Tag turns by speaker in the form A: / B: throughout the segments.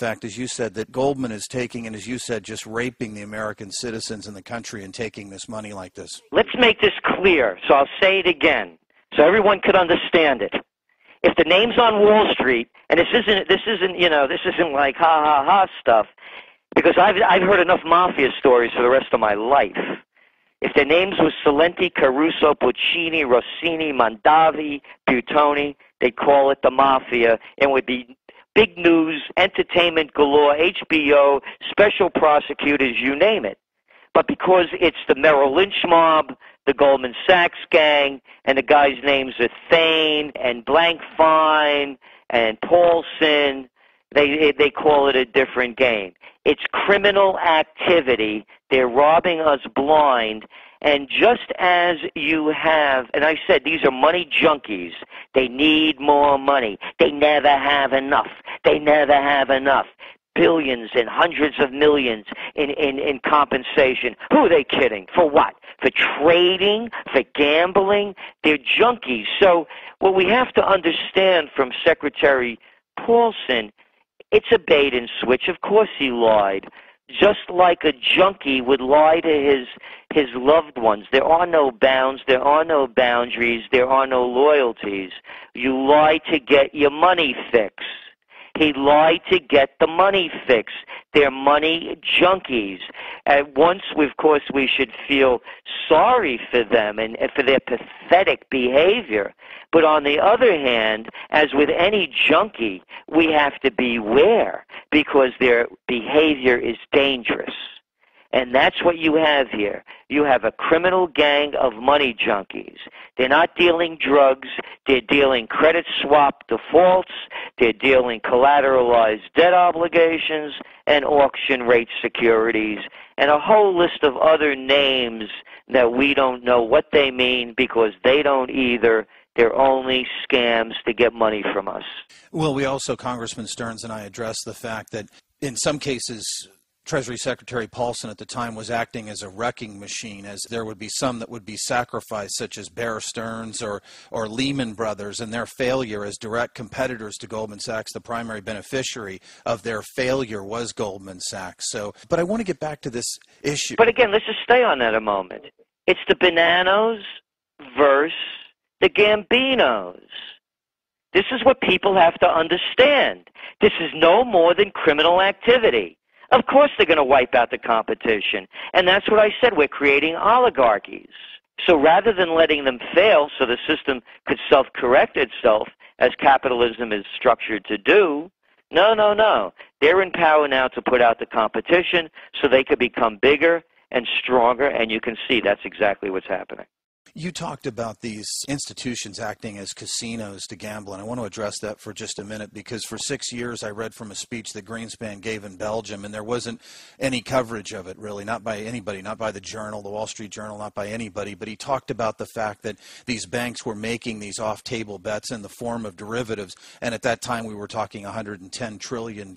A: fact, as you said, that Goldman is taking and, as you said, just raping the American citizens in the country and taking this money like this?
B: Let's make this clear, so I'll say it again so everyone could understand it. If the name's on Wall Street, and this isn't like ha ha ha stuff, because I've heard enough mafia stories for the rest of my life. If their names were Celente, Caruso, Puccini, Rossini, Mondavi, Butoni, they'd call it the mafia, and would be big news, entertainment galore, HBO, special prosecutors, you name it. But because it's the Merrill Lynch mob, the Goldman Sachs gang, and the guys' names are Thane and Blank Fine and Paulson, they call it a different game. It's criminal activity. They're robbing us blind. And just as you have, and I said these are money junkies, they need more money. They never have enough. They never have enough. Billions and hundreds of millions in compensation. Who are they kidding? For what? For trading? For gambling? They're junkies. So what we have to understand from Secretary Paulson, it's a bait and switch. Of course he lied. Just like a junkie would lie to his loved ones. There are no bounds, there are no boundaries, there are no loyalties. You lie to get your money fix. He lied to get the money fix. They're money junkies. At once, of course, we should feel sorry for them and for their pathetic behavior. But on the other hand, as with any junkie, we have to beware because their behavior is dangerous. And that's what you have here. You have a criminal gang of money junkies. They're not dealing drugs. They're dealing credit swap defaults. They're dealing collateralized debt obligations and auction rate securities and a whole list of other names that we don't know what they mean because they don't either. They're only scams to get money from us.
A: Well, we also, Congressman Stearns and I, addressed the fact that in some cases, Treasury Secretary Paulson at the time was acting as a wrecking machine, as there would be some that would be sacrificed, such as Bear Stearns or Lehman Brothers, and their failure as direct competitors to Goldman Sachs. The primary beneficiary of their failure was Goldman Sachs. So, but I want to get back to this issue.
B: But again, let's just stay on that a moment. It's the Bonanos versus the Gambinos. This is what people have to understand. This is no more than criminal activity. Of course they're going to wipe out the competition. And that's what I said. We're creating oligarchies. So rather than letting them fail so the system could self-correct itself, as capitalism is structured to do, no. They're in power now to put out the competition so they could become bigger and stronger, and you can see that's exactly what's happening.
A: You talked about these institutions acting as casinos to gamble, and I want to address that for just a minute because for 6 years I read from a speech that Greenspan gave in Belgium, and there wasn't any coverage of it really, not by anybody, not by the Journal, the Wall Street Journal, not by anybody, but he talked about the fact that these banks were making these off-table bets in the form of derivatives, and at that time we were talking $110 trillion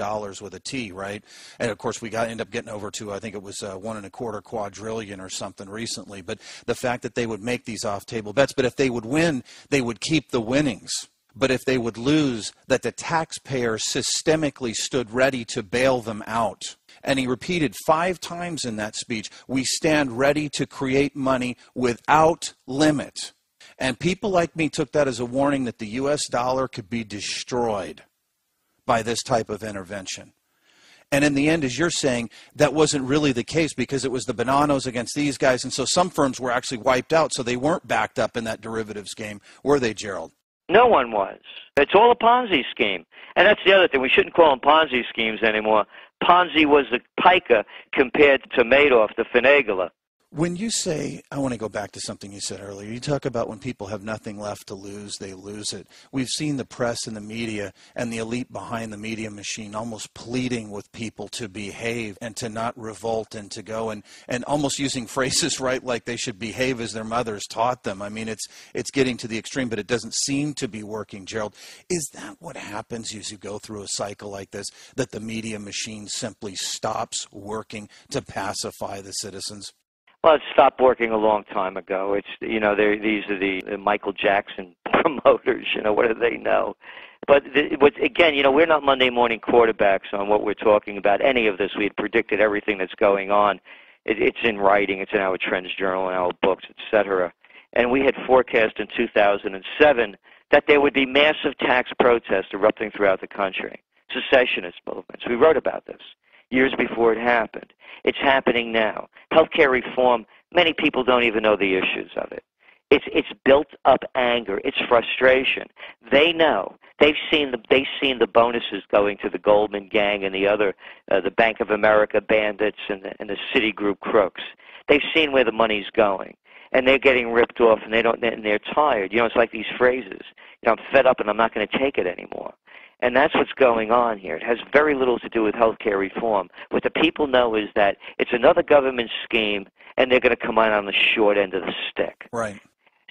A: with a T, right? And of course we ended up getting over to, I think it was 1.25 quadrillion or something recently, but the fact that they would make these off-table bets, but if they would win, they would keep the winnings. But if they would lose, that the taxpayer systemically stood ready to bail them out. And he repeated 5 times in that speech, we stand ready to create money without limit. And people like me took that as a warning that the U.S. dollar could be destroyed by this type of intervention. And in the end, as you're saying, that wasn't really the case because it was the Bonanos against these guys. And so some firms were actually wiped out, so they weren't backed up in that derivatives game. Were they, Gerald?
B: No one was. It's all a Ponzi scheme. And that's the other thing. We shouldn't call them Ponzi schemes anymore. Ponzi was the piker compared to Madoff, the finagler.
A: When you say, I want to go back to something you said earlier, you talk about when people have nothing left to lose, they lose it. We've seen the press and the media and the elite behind the media machine almost pleading with people to behave and to not revolt and to go and almost using phrases, right, like they should behave as their mothers taught them. I mean, it's getting to the extreme, but it doesn't seem to be working, Gerald. Is that what happens as you go through a cycle like this, that the media machine simply stops working to pacify the citizens?
B: Well, it stopped working a long time ago. It's, these are the Michael Jackson promoters. What do they know? But again, we're not Monday morning quarterbacks on what we're talking about. Any of this, we had predicted everything that's going on. It's in writing. It's in our Trends Journal, in our books, etc. And we had forecast in 2007 that there would be massive tax protests erupting throughout the country, secessionist movements. We wrote about this years before it happened. It's happening now. Healthcare reform, many people don't even know the issues of it. It's built up anger. It's frustration. They know. They've seen the bonuses going to the Goldman gang and the other, the Bank of America bandits and the Citigroup crooks. They've seen where the money's going, and they're getting ripped off, and they're tired. It's like these phrases. I'm fed up, and I'm not going to take it anymore. And that's what's going on here. It has very little to do with health care reform. What the people know is that it's another government scheme, and they're going to come out on the short end of the stick.
A: Right.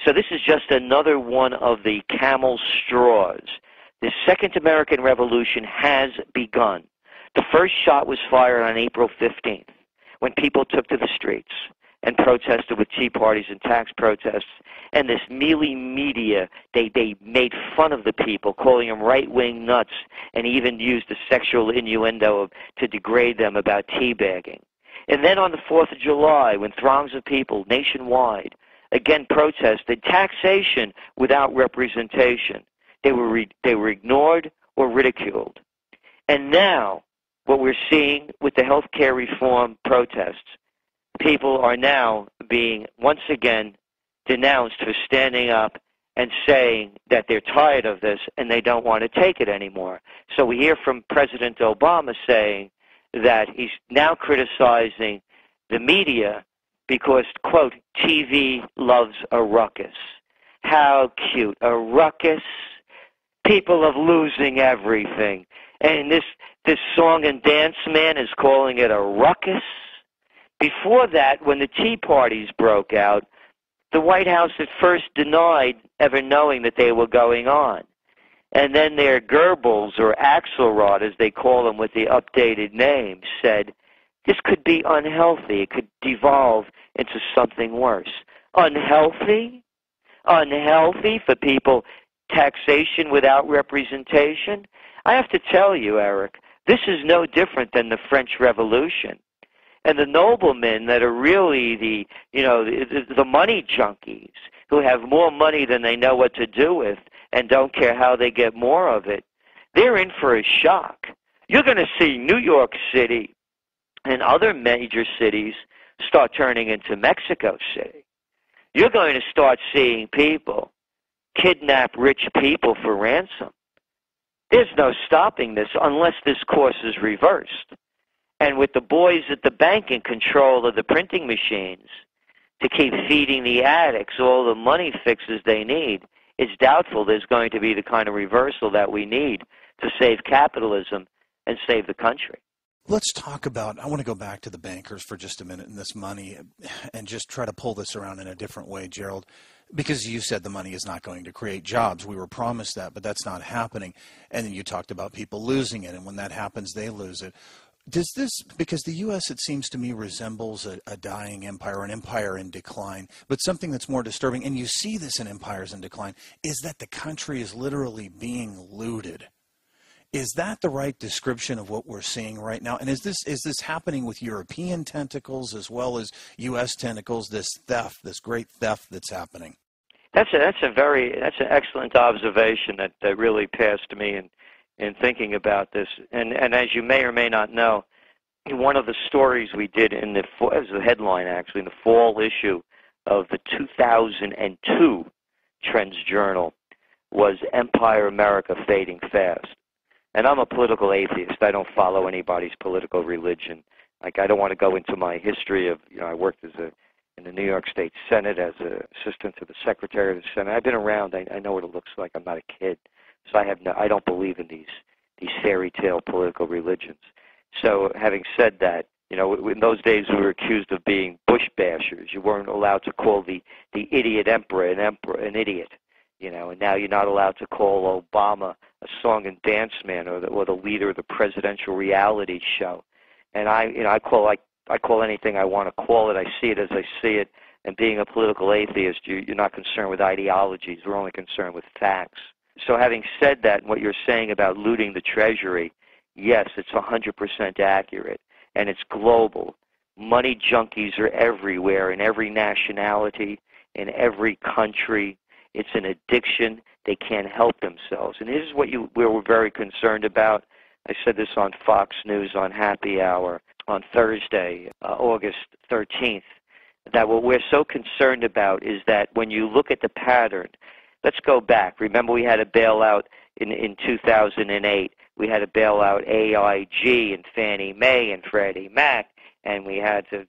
B: So this is just another one of the camel's straws. The Second American Revolution has begun. The first shot was fired on April 15th when people took to the streets and protested with tea parties and tax protests. And this mealy media, they made fun of the people, calling them right-wing nuts, and even used a sexual innuendo to degrade them about teabagging. And then on the 4th of July, when throngs of people nationwide again protested taxation without representation, they were ignored or ridiculed. And now, what we're seeing with the health care reform protests, people are now being once again denounced for standing up and saying that they're tired of this and they don't want to take it anymore. So we hear from President Obama saying that he's now criticizing the media because, quote, TV loves a ruckus. How cute. A ruckus. People of losing everything. And this song and dance man is calling it a ruckus. Before that, when the Tea Parties broke out, the White House at first denied ever knowing that they were going on. And then their Goebbels, or Axelrod, as they call them with the updated name, said, this could be unhealthy. It could devolve into something worse. Unhealthy? Unhealthy for people, taxation without representation? I have to tell you, Eric, this is no different than the French Revolution. And the noblemen that are really the money junkies who have more money than they know what to do with and don't care how they get more of it, they're in for a shock. You're going to see New York City and other major cities start turning into Mexico City. You're going to start seeing people kidnap rich people for ransom. There's no stopping this unless this course is reversed. And with the boys at the bank in control of the printing machines to keep feeding the addicts all the money fixes they need, it's doubtful there's going to be the kind of reversal that we need to save capitalism and save the country.
A: Let's talk about, I want to go back to the bankers for just a minute and this money and just try to pull this around in a different way, Gerald, because you said the money is not going to create jobs. We were promised that, but that's not happening. And then you talked about people losing it, and when that happens, they lose it. Does this, because the U.S., it seems to me, resembles a dying empire, an empire in decline, but something that's more disturbing, and you see this in empires in decline, is that the country is literally being looted. Is that the right description of what we're seeing right now? And is this happening with European tentacles as well as U.S. tentacles, this theft, this great theft that's happening?
B: That's an excellent observation that really passed me in thinking about this. And as you may or may not know, one of the stories we did it was the headline actually, in the fall issue of the 2002 Trends Journal was Empire America Fading Fast. And I'm a political atheist. I don't follow anybody's political religion. Like, I don't want to go into my history of, I worked in the New York State Senate as an assistant to the Secretary of the Senate. I've been around. I know what it looks like. I'm not a kid. So I don't believe in these fairy tale political religions. So having said that, in those days we were accused of being Bush bashers. You weren't allowed to call the idiot emperor an idiot. And now you're not allowed to call Obama a song and dance man or the leader of the presidential reality show. And I call anything I want to call it. I see it as I see it. And being a political atheist, you're not concerned with ideologies. We're only concerned with facts. So having said that, what you're saying about looting the Treasury, yes, it's 100% accurate, and it's global. Money junkies are everywhere, in every nationality, in every country. It's an addiction. They can't help themselves. And this is what we're very concerned about. I said this on Fox News on Happy Hour on Thursday, August 13th, that what we're so concerned about is that when you look at the pattern, let's go back. Remember, we had a bailout in 2008. We had to bail out AIG and Fannie Mae and Freddie Mac, and we had to